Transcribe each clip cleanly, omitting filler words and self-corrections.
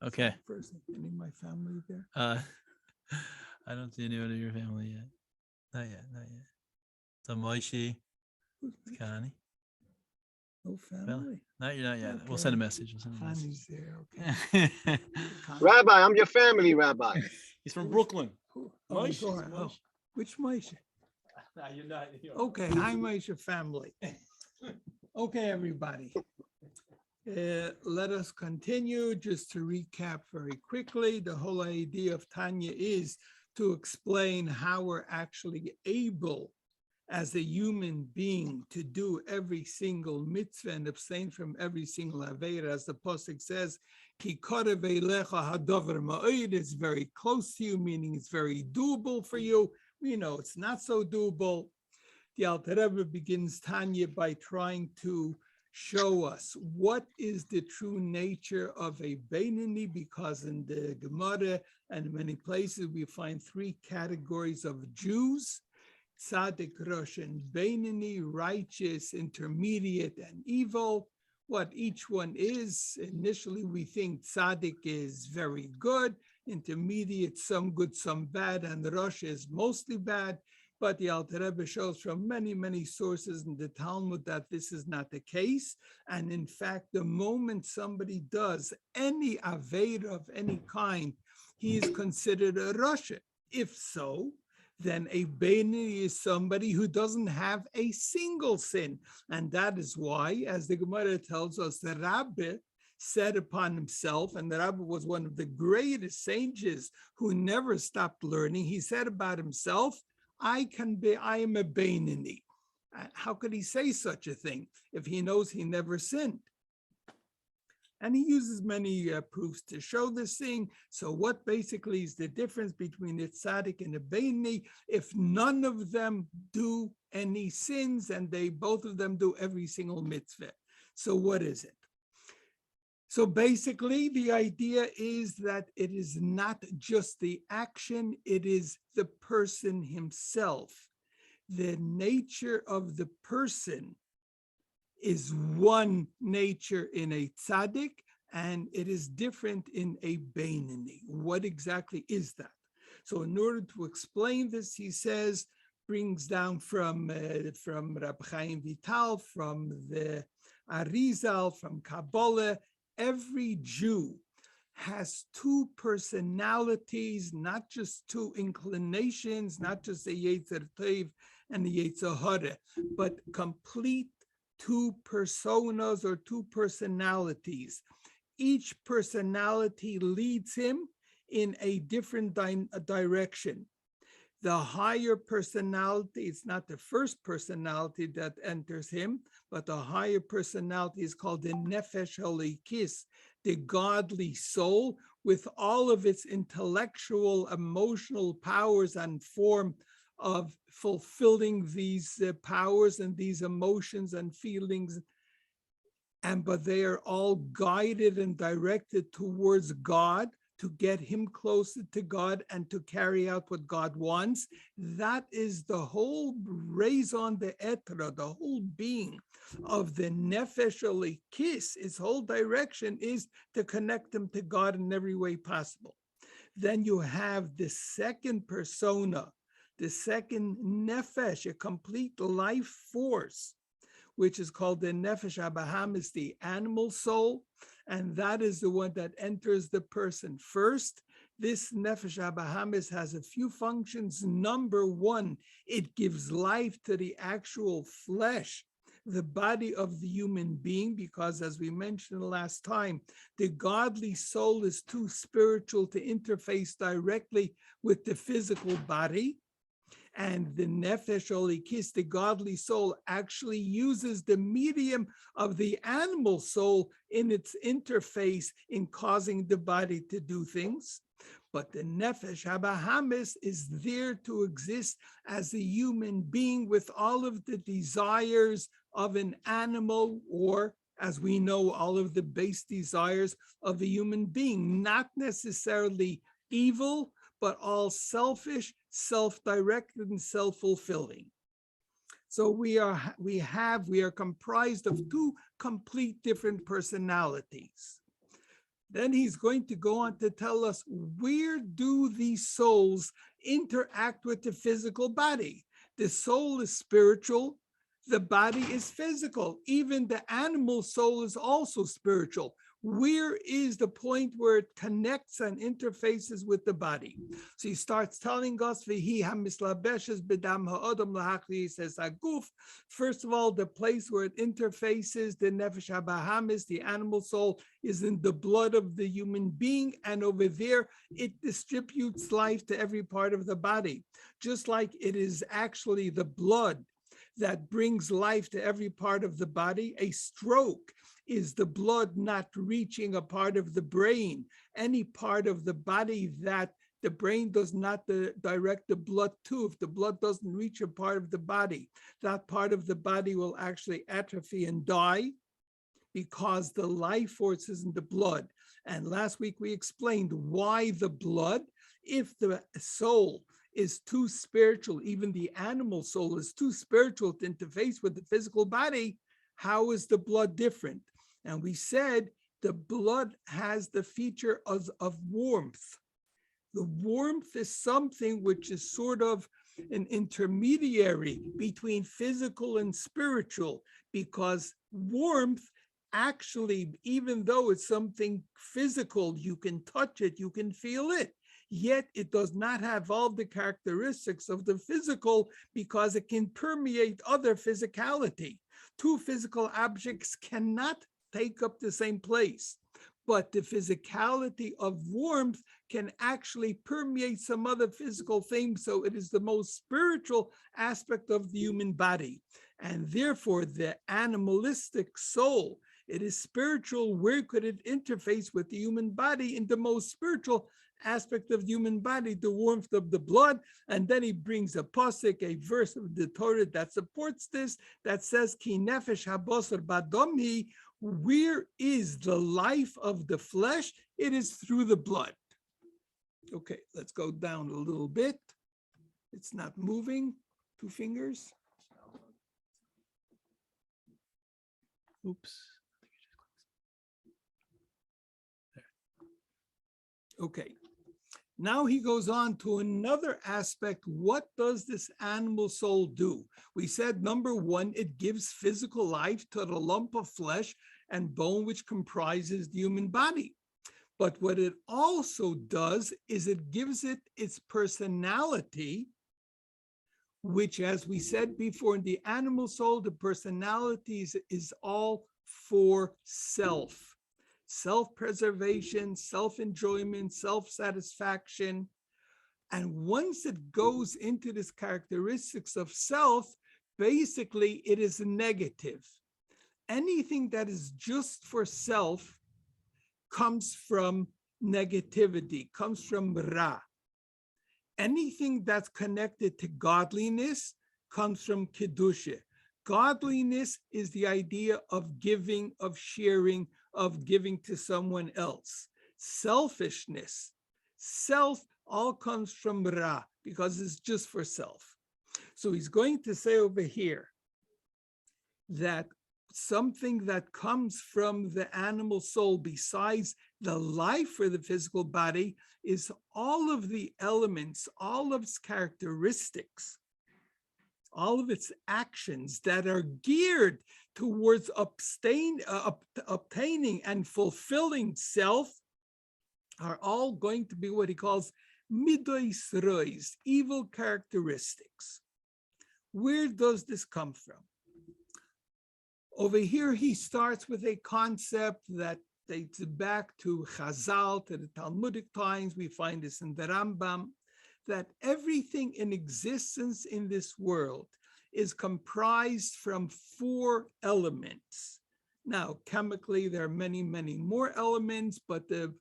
Okay. Person, any of my family there? I don't see anyone in your family yet. Not yet. Not yet. So Moishi, Connie. No Well, family. not yet. Okay. We'll send a message. Connie's there. Okay. Rabbi, I'm your family, Rabbi. He's from Brooklyn. Moish. Which Moish? No, you're not. Okay, hi Moish family. Okay, everybody. Let us continue. Just to recap very quickly, the whole idea of Tanya is to explain how we're actually able as a human being to do every single mitzvah and abstain from every single avera. As the pasuk says, Ki korev eilecha hadavar ma'od, it's very close to you, meaning it's very doable for you. We know it's not so doable. The Alter Rebbe begins Tanya by trying to show us what is the true nature of a Beinoni, because in the Gemara and many places we find three categories of Jews: Tzaddik, Rosh, and Beinoni, righteous, intermediate, and evil. What each one is, initially we think Tzaddik is very good, intermediate, some good, some bad, and Rosh is mostly bad. But the Alter Rebbe shows from many, many sources in the Talmud that this is not the case. And in fact, the moment somebody does any Aveda of any kind, he is considered a Rasha. If so, then a Beinoni is somebody who doesn't have a single sin. And that is why, as the Gemara tells us, the Rabbi said upon himself, and the Rabbi was one of the greatest sages who never stopped learning. He said about himself, I am a Beinoni. How could he say such a thing if he knows he never sinned? And he uses many proofs to show this thing. So what basically is the difference between a tzaddik and a Beinoni? If none of them do any sins and both of them do every single mitzvah. So what is it? So basically, the idea is that it is not just the action, it is the person himself. The nature of the person is one nature in a tzaddik, and it is different in a Beinoni. What exactly is that? So in order to explain this, he says, brings down from Rabbi Chaim Vital, from the Arizal, from Kabbalah. Every Jew has two personalities, not just two inclinations, not just a Yetzer Tov and a Yetzer Hara, but complete two personas or two personalities. Each personality leads him in a different direction. The higher personality, it's not the first personality that enters him, but the higher personality is called the Nefesh Halikis, the godly soul, with all of its intellectual, emotional powers and form of fulfilling these powers and these emotions and feelings. But they are all guided and directed towards God, to get him closer to God and to carry out what God wants. That is the whole raison d'etre, the whole being of the Nefesh Halikis. Its whole direction is to connect him to God in every way possible. Then you have the second persona, the second Nefesh, a complete life force, which is called the Nefesh Abahamis, the animal soul. And that is the one that enters the person first. This Nefesh Abahamis has a few functions. Number one, it gives life to the actual flesh, the body of the human being, because as we mentioned last time, the godly soul is too spiritual to interface directly with the physical body. And the Nefesh Halikis, the godly soul, actually uses the medium of the animal soul in its interface in causing the body to do things. But the Nefesh Abahamis is there to exist as a human being with all of the desires of an animal, or as we know, all of the base desires of a human being, not necessarily evil, but all selfish, self-directed, and self-fulfilling. So we are comprised of two complete different personalities. Then he's going to go on to tell us, where do these souls interact with the physical body? The soul is spiritual, the body is physical. Even the animal soul is also spiritual. Where is the point where it connects and interfaces with the body? So he starts telling us, he says, first of all, the place where it interfaces, the nefesh habahamis, the animal soul, is in the blood of the human being. And over there, it distributes life to every part of the body. Just like it is actually the blood that brings life to every part of the body. A stroke is the blood not reaching a part of the brain, any part of the body that the brain does not direct the blood to. If the blood doesn't reach a part of the body, that part of the body will actually atrophy and die because the life force is in the blood. And last week we explained why the blood, if the soul is too spiritual, even the animal soul is too spiritual to interface with the physical body, how is the blood different? And we said the blood has the feature of warmth. The warmth is something which is sort of an intermediary between physical and spiritual, because warmth actually, even though it's something physical, you can touch it, you can feel it, yet it does not have all the characteristics of the physical because it can permeate other physicality. Two physical objects cannot take up the same place, but the physicality of warmth can actually permeate some other physical thing. So it is the most spiritual aspect of the human body. And therefore, the animalistic soul, it is spiritual. Where could it interface with the human body? In the most spiritual aspect of the human body, the warmth of the blood. And then he brings a pasuk, a verse of the Torah that supports this, that says, Ki nefesh habasar badomhi, where is the life of the flesh? It is through the blood. Okay, let's go down a little bit. It's not moving. 2 fingers. Oops. Okay. Now he goes on to another aspect. What does this animal soul do? We said, number one, it gives physical life to the lump of flesh and bone which comprises the human body. But what it also does is it gives it its personality, which, as we said before, in the animal soul, the personality is all for self. Self-preservation, self-enjoyment, self-satisfaction. And once it goes into this characteristics of self, basically it is negative. Anything that is just for self comes from negativity, comes from ra. Anything that's connected to godliness comes from kedusha. Godliness is the idea of giving, of sharing, of giving to someone else. Selfishness, self, all comes from ra, because it's just for self. So he's going to say over here that something that comes from the animal soul, besides the life for the physical body, is all of the elements, all of its characteristics, all of its actions that are geared towards obtaining and fulfilling self are all going to be what he calls midos rois, evil characteristics. Where does this come from? Over here, he starts with a concept that dates back to Chazal, to the Talmudic times. We find this in the Rambam, that everything in existence in this world is comprised from 4 elements. Now, chemically, there are many, many more elements, but the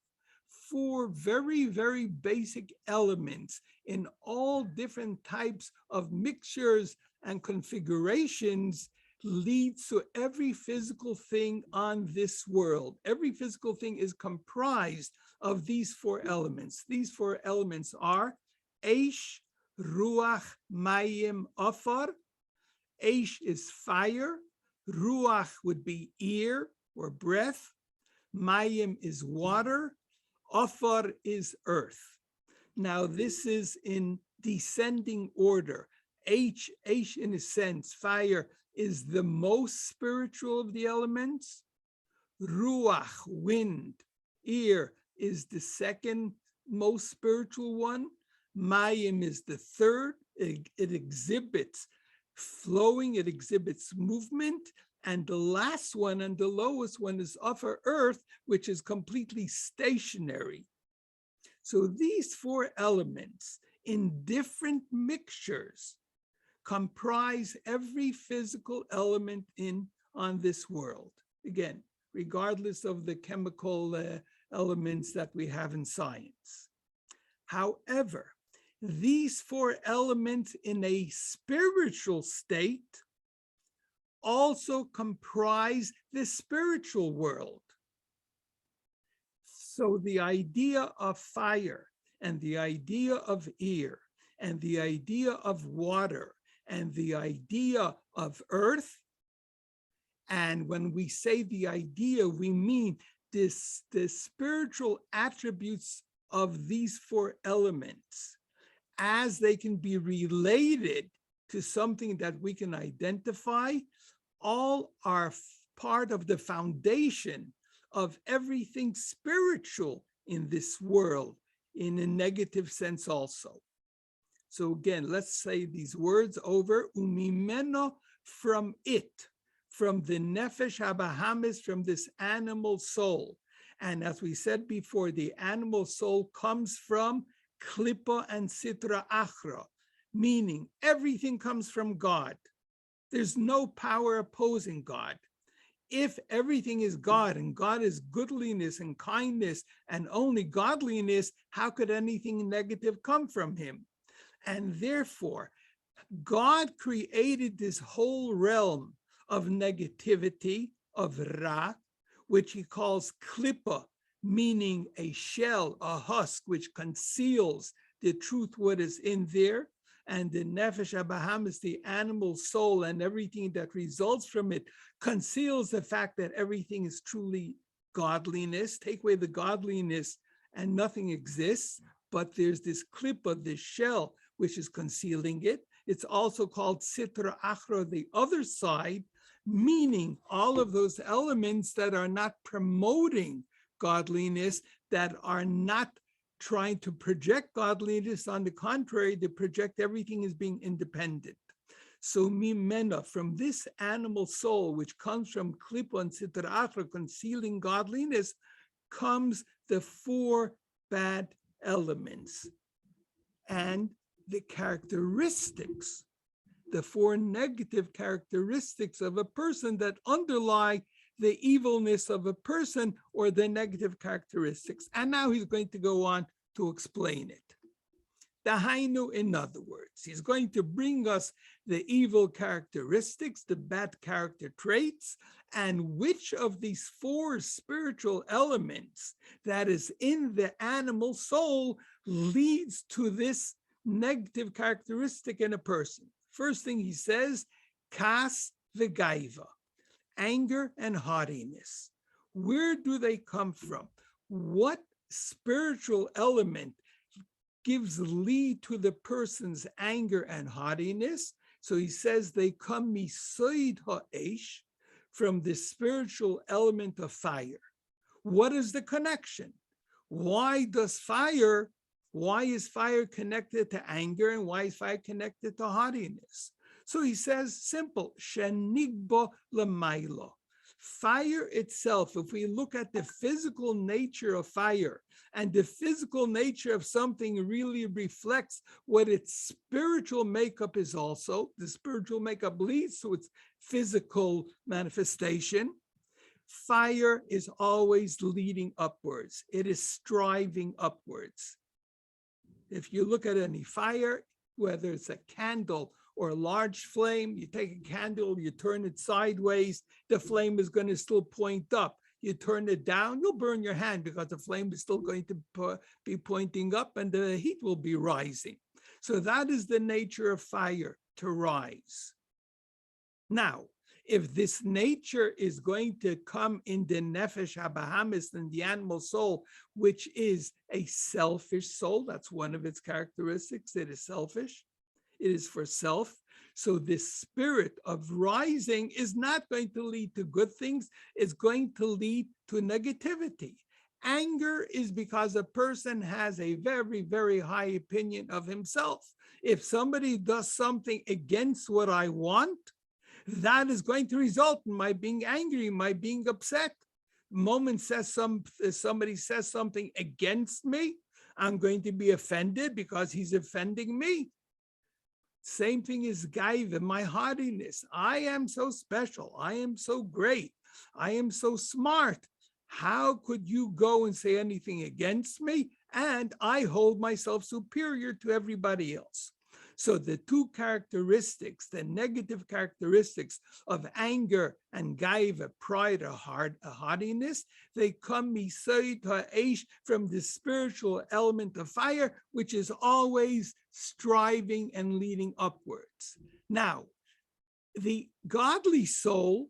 4 very, very basic elements in all different types of mixtures and configurations leads to every physical thing on this world. Every physical thing is comprised of these 4 elements. These 4 elements are Eish, Ruach, Mayim, Afar. Eish is fire. Ruach would be ear or breath. Mayim is water, Afar is earth. Now this is in descending order. H in a sense, fire is the most spiritual of the elements. Ruach, wind, air is the second most spiritual one. Mayim is the third. It exhibits flowing, it exhibits movement. And the last one and the lowest one is upper earth, which is completely stationary. So these four elements in different mixtures comprise every physical element on this world. Again, regardless of the chemical elements that we have in science. However, these four elements in a spiritual state also comprise the spiritual world. So the idea of fire and the idea of air and the idea of water and the idea of earth, and when we say the idea, we mean the spiritual attributes of these four elements as they can be related to something that we can identify, all are part of the foundation of everything spiritual in this world, in a negative sense also. So again, let's say these words over. Umimeno, from it, from the nefesh habahamis, from this animal soul. And as we said before, the animal soul comes from klippa and sitra achra, meaning everything comes from God. There's no power opposing God. If everything is God and God is goodliness and kindness and only godliness, how could anything negative come from him? And therefore, God created this whole realm of negativity, of ra, which he calls klippa, meaning a shell, a husk, which conceals the truth, what is in there. And the nefesh habahamis, the animal soul, and everything that results from it conceals the fact that everything is truly godliness. Take away the godliness and nothing exists, but there's this klippa, this shell, which is concealing it. It's also called sitra achra, the other side, meaning all of those elements that are not promoting godliness, that are not trying to project godliness. On the contrary, they project everything as being independent. So mimena, from this animal soul, which comes from klippa and sitra achra, concealing godliness, comes the four bad elements. And the characteristics, the four negative characteristics of a person that underlie the evilness of a person or the negative characteristics. And now he's going to go on to explain it. Dahainu, in other words, he's going to bring us the evil characteristics, the bad character traits, and which of these four spiritual elements that is in the animal soul leads to this negative characteristic in a person. First thing he says, kas v'gaiva, anger and haughtiness. Where do they come from? What spiritual element gives lead to the person's anger and haughtiness? So he says they come misoid ha'esh, from the spiritual element of fire. What is the connection? Why is fire connected to anger, and why is fire connected to haughtiness? So he says, simple, shenigba lamailo. Fire itself, if we look at the physical nature of fire, and the physical nature of something really reflects what its spiritual makeup is also. The spiritual makeup leads to its physical manifestation. Fire is always leading upwards. It is striving upwards. If you look at any fire, whether it's a candle or a large flame, you take a candle, you turn it sideways, the flame is going to still point up. You turn it down, you'll burn your hand because the flame is still going to be pointing up and the heat will be rising. So that is the nature of fire, to rise. Now, if this nature is going to come in the nefesh habahamis, in the animal soul, which is a selfish soul, that's one of its characteristics, it is selfish, it is for self. So this spirit of rising is not going to lead to good things, it's going to lead to negativity. Anger is because a person has a very, very high opinion of himself. If somebody does something against what I want, that is going to result in my being angry, my being upset. The moment somebody says something against me, I'm going to be offended because he's offending me. Same thing is gaiva, my haughtiness. I am so special. I am so great. I am so smart. How could you go and say anything against me? And I hold myself superior to everybody else. So the two characteristics, the negative characteristics of anger and gaiva, pride or haughtiness, they come misayid ha'esh, from the spiritual element of fire, which is always striving and leading upwards. Now, the godly soul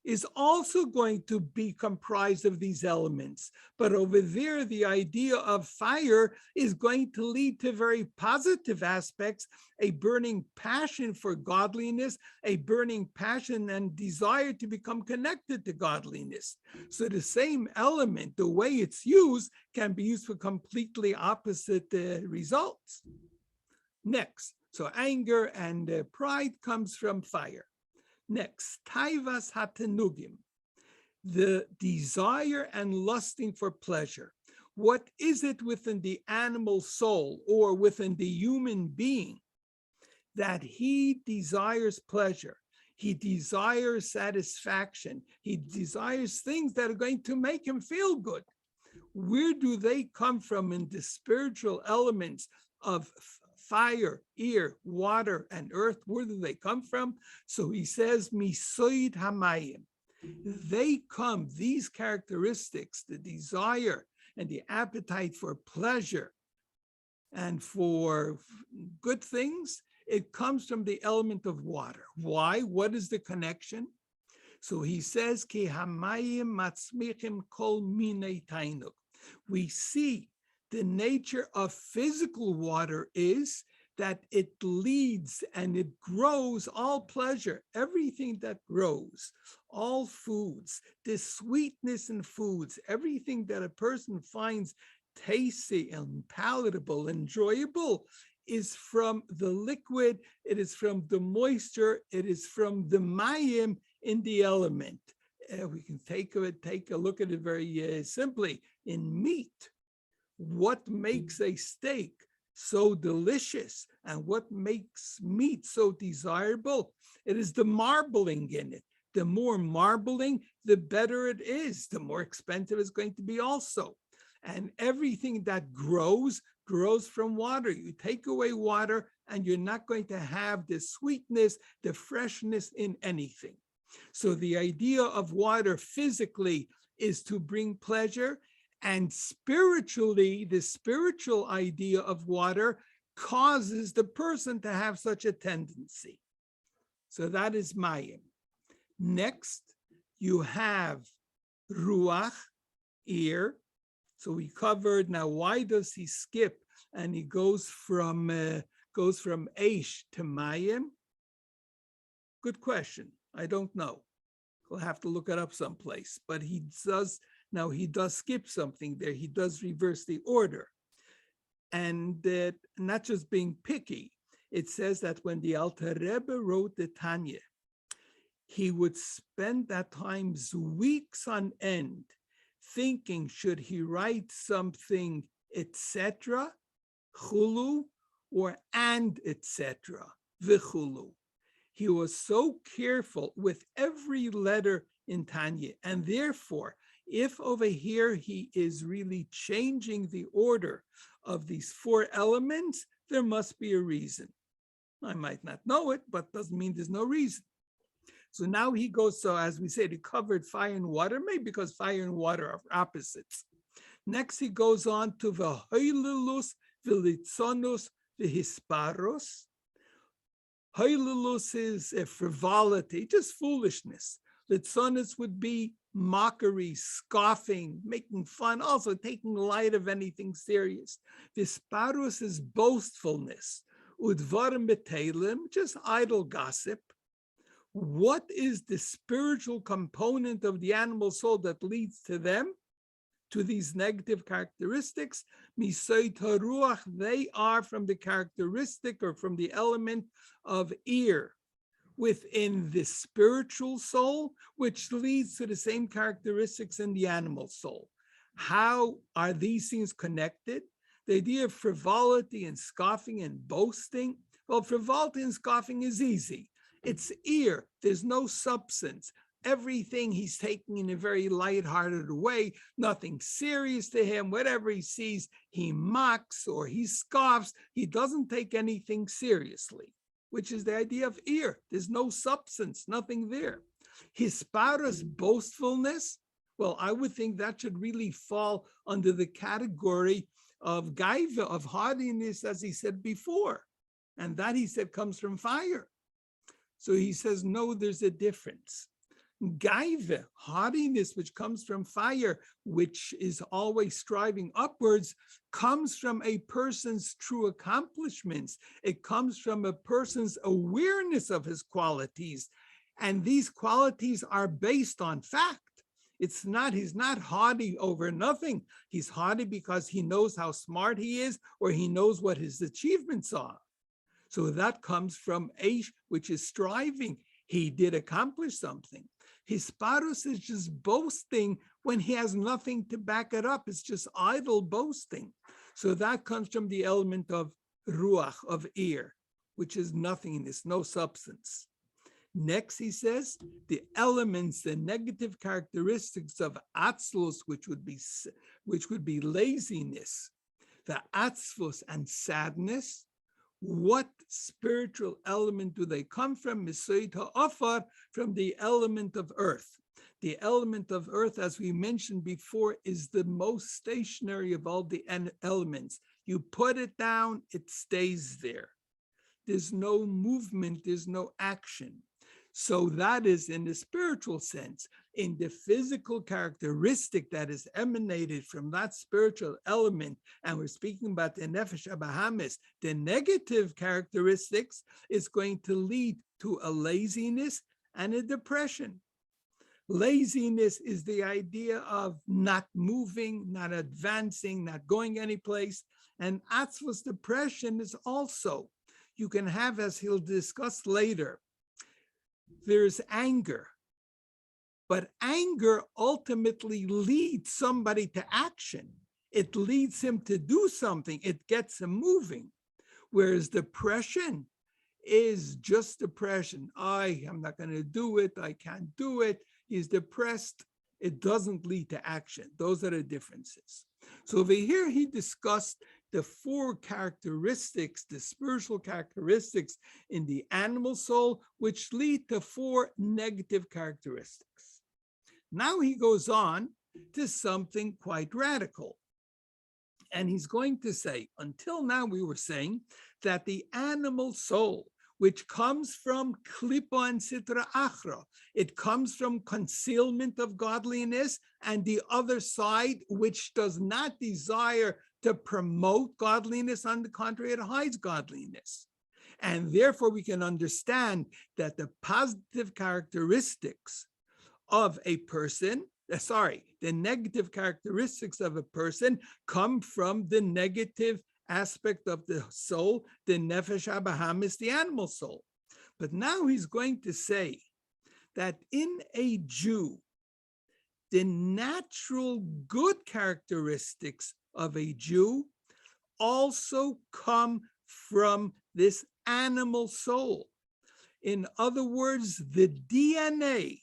is also going to be comprised of these elements. But over there, the idea of fire is going to lead to very positive aspects, a burning passion for godliness, a burning passion and desire to become connected to godliness. So the same element, the way it's used, can be used for completely opposite results. Next, so anger and pride comes from fire. Next, taivas hatenugim, the desire and lusting for pleasure. What is it within the animal soul or within the human being that he desires pleasure? He desires satisfaction. He desires things that are going to make him feel good. Where do they come from in the spiritual elements of fire, air, water, and earth? Where do they come from? So he says, misoid hamayim. They come, these characteristics, the desire and the appetite for pleasure and for good things, it comes from the element of water. Why? What is the connection? So he says, ki hamayim matzmichim kol minei tainuk. We see the nature of physical water is that it leads and it grows all pleasure, everything that grows, all foods, the sweetness in foods, everything that a person finds tasty and palatable, enjoyable, is from the liquid, it is from the moisture, it is from the mayim in the element. We can take a look at it very simply. In meat, what makes a steak so delicious and what makes meat so desirable? It is the marbling in it. The more marbling, the better it is, the more expensive it's going to be also. And everything that grows from water. You take away water and you're not going to have the sweetness, the freshness in anything. So the idea of water physically is to bring pleasure, and spiritually, the spiritual idea of water causes the person to have such a tendency. So that is mayim. Next, you have ruach, air. So we covered, now why does he skip and he goes from eish to mayim? Good question. I don't know. We'll have to look it up someplace, but he does skip something there. He does reverse the order. And not just being picky, it says that when the Alter Rebbe wrote the Tanya, he would spend at times weeks on end thinking, should he write something, etc., chulu, or and etc., v'chulu. He was so careful with every letter in Tanya, and therefore, if over here he is really changing the order of these four elements, there must be a reason. I might not know it, but doesn't mean there's no reason. So now he goes, so as we said, he covered fire and water, maybe because fire and water are opposites. Next, he goes on to the v'hoilulus, v'litzonus, v'hisparos. Hailulus is a frivolity, just foolishness. Litzonis would be mockery, scoffing, making fun, also taking light of anything serious. Visparus is boastfulness. Udvarim betelim, just idle gossip. What is the spiritual component of the animal soul that leads to them, to these negative characteristics? Misoit haruach, they are from the characteristic or from the element of ear within the spiritual soul, which leads to the same characteristics in the animal soul. How are these things connected? The idea of frivolity and scoffing and boasting. Well, frivolity and scoffing is easy. It's ear. There's no substance. Everything he's taking in a very lighthearted way, nothing serious to him. Whatever he sees, he mocks or he scoffs. He doesn't take anything seriously, which is the idea of ear. There's no substance, nothing there. Hisparus, boastfulness, well, I would think that should really fall under the category of gaiva, of hardiness, as he said before. And that, he said, comes from fire. So he says, no, there's a difference. Gaiva, hardiness, which comes from fire, which is always striving upwards, comes from a person's true accomplishments. It comes from a person's awareness of his qualities. And these qualities are based on fact. He's not haughty over nothing. He's haughty because he knows how smart he is, or he knows what his achievements are. So that comes from Aish, which is striving. He did accomplish something. Hisparus is just boasting when he has nothing to back it up. It's just idle boasting. So that comes from the element of ruach, of ear, which is nothingness, no substance. Next, he says, the elements, the negative characteristics of atzlus, which would be laziness, the atzvus and sadness. What spiritual element do they come from? Misoit ha'afar, from the element of earth. The element of earth, as we mentioned before, is the most stationary of all the elements. You put it down, it stays there. There's no movement, there's no action. So that is in the spiritual sense. In the physical characteristic that is emanated from that spiritual element, and we're speaking about the nefesh abahamis, the negative characteristics is going to lead to a laziness and a depression. Laziness is the idea of not moving, not advancing, not going anyplace. And atzvus, depression, is also, you can have, as he'll discuss later, there's anger, but anger ultimately leads somebody to action. It leads him to do something. It gets him moving. Whereas depression is just depression. I'm not going to do it. I can't do it. He's depressed. It doesn't lead to action. Those are the differences. So over here, he discussed the four characteristics, the spiritual characteristics in the animal soul, which lead to four negative characteristics. Now he goes on to something quite radical. And he's going to say, until now we were saying that the animal soul, which comes from klipa and sitra achra, it comes from concealment of godliness, and the other side, which does not desire to promote godliness, on the contrary, it hides godliness. And therefore we can understand that the positive characteristics of a person, the negative characteristics of a person come from the negative aspect of the soul, the nefesh abahamis, the animal soul. But now he's going to say that in a Jew, the natural good characteristics of a Jew also come from this animal soul. In other words, the DNA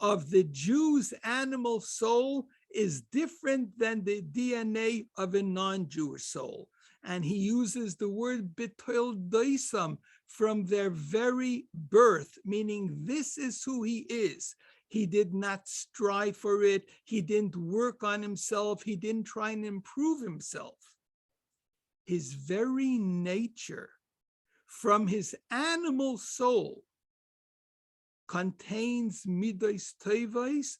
of the Jew's animal soul is different than the DNA of a non-Jewish soul. And he uses the word bitol doisam, from their very birth, meaning this is who he is. He did not strive for it. He didn't work on himself. He didn't try and improve himself. His very nature from his animal soul contains midos tovos,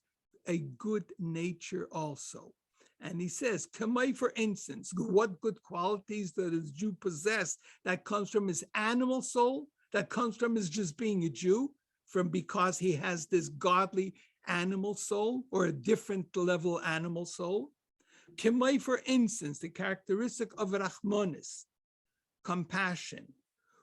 a good nature also. And he says, Kamei, for instance, what good qualities does a Jew possess that comes from his animal soul, that comes from his just being a Jew, from because he has this godly animal soul or a different level animal soul? Kamei, for instance, the characteristic of Rachmanis, compassion,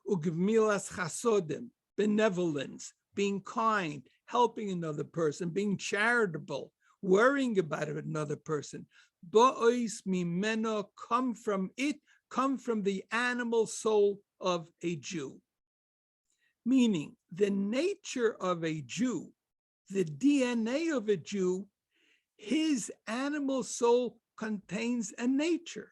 ugmilas chasodim, benevolence, being kind, helping another person, being charitable, worrying about another person. Ba'ois mimeno, come from it, come from the animal soul of a Jew. Meaning the nature of a Jew, the DNA of a Jew, his animal soul contains a nature.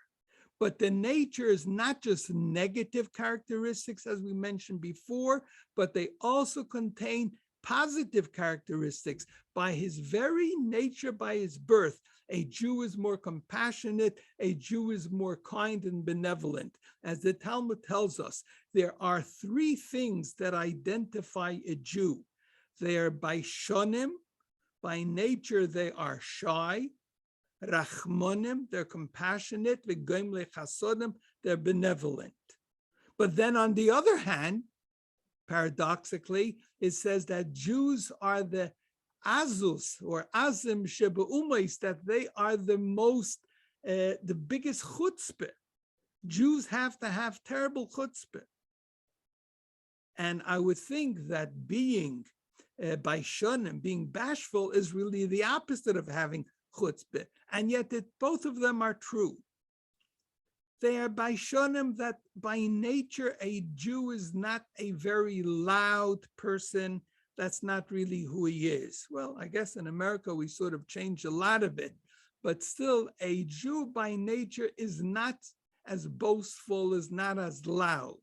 But the nature is not just negative characteristics, as we mentioned before, but they also contain positive characteristics. By his very nature, by his birth, a Jew is more compassionate, a Jew is more kind and benevolent. As the Talmud tells us, there are three things that identify a Jew. They are Baishonim, by nature they are shy. Rachmonim, they're compassionate. V'goim lechasodim, they're benevolent. But then on the other hand, paradoxically, it says that Jews are the azus or azim sheba'umais, that they are the most, the biggest chutzpah. Jews have to have terrible chutzpah. And I would think that being baishonim, being bashful, is really the opposite of having chutzpah, and yet both of them are true. They are baishonim, that by nature a Jew is not a very loud person. That's not really who he is. Well, I guess in America we sort of changed a lot of it, but still a Jew by nature is not as boastful, is not as loud.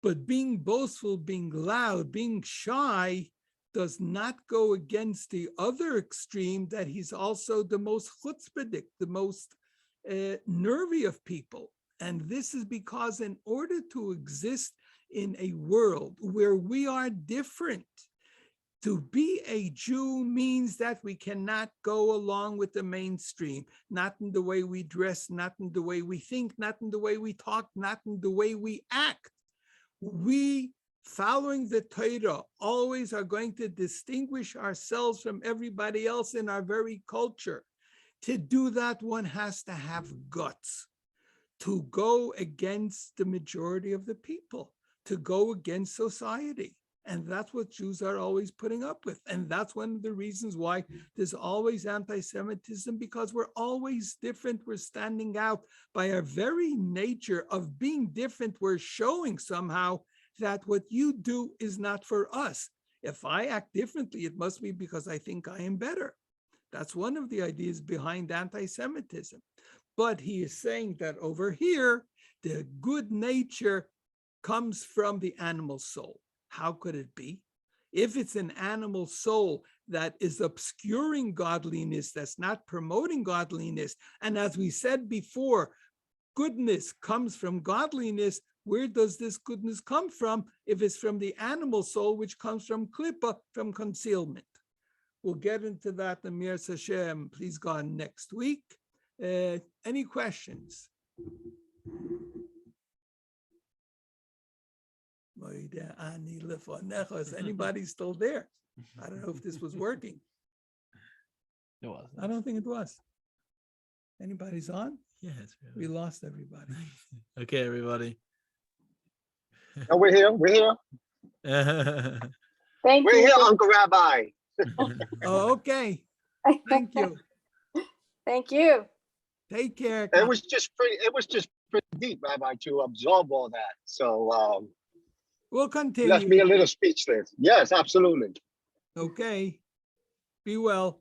But being boastful, being loud, being shy does not go against the other extreme, that he's also the most chutzpahdik, the most nervy of people. And this is because in order to exist in a world where we are different, to be a Jew means that we cannot go along with the mainstream, not in the way we dress, not in the way we think, not in the way we talk, not in the way we act. We, following the Torah, always are going to distinguish ourselves from everybody else in our very culture. To do that, one has to have guts, to go against the majority of the people, to go against society. And that's what Jews are always putting up with. And that's one of the reasons why there's always anti-Semitism, because we're always different. We're standing out by our very nature of being different. We're showing somehow that what you do is not for us. If I act differently, it must be because I think I am better. That's one of the ideas behind anti-Semitism. But he is saying that over here, the good nature comes from the animal soul. How could it be? If it's an animal soul that is obscuring godliness, that's not promoting godliness, and as we said before, goodness comes from godliness, where does this goodness come from if it's from the animal soul, which comes from klippa, from concealment? We'll get into that, Amir Hashem, please God, next week. Any questions? Is anybody still there? I don't know if this was working. It was. I don't think it was. Anybody's on? Yes. We lost everybody. Okay, everybody. No, we're here. We're here. Thank We're you. here, Uncle Rabbi. Oh, okay. Thank you. Thank you. Take care. It was just pretty deep, Rabbi, to absorb all that. So We'll continue. left me a little speechless. Yes, absolutely. Okay. Be well.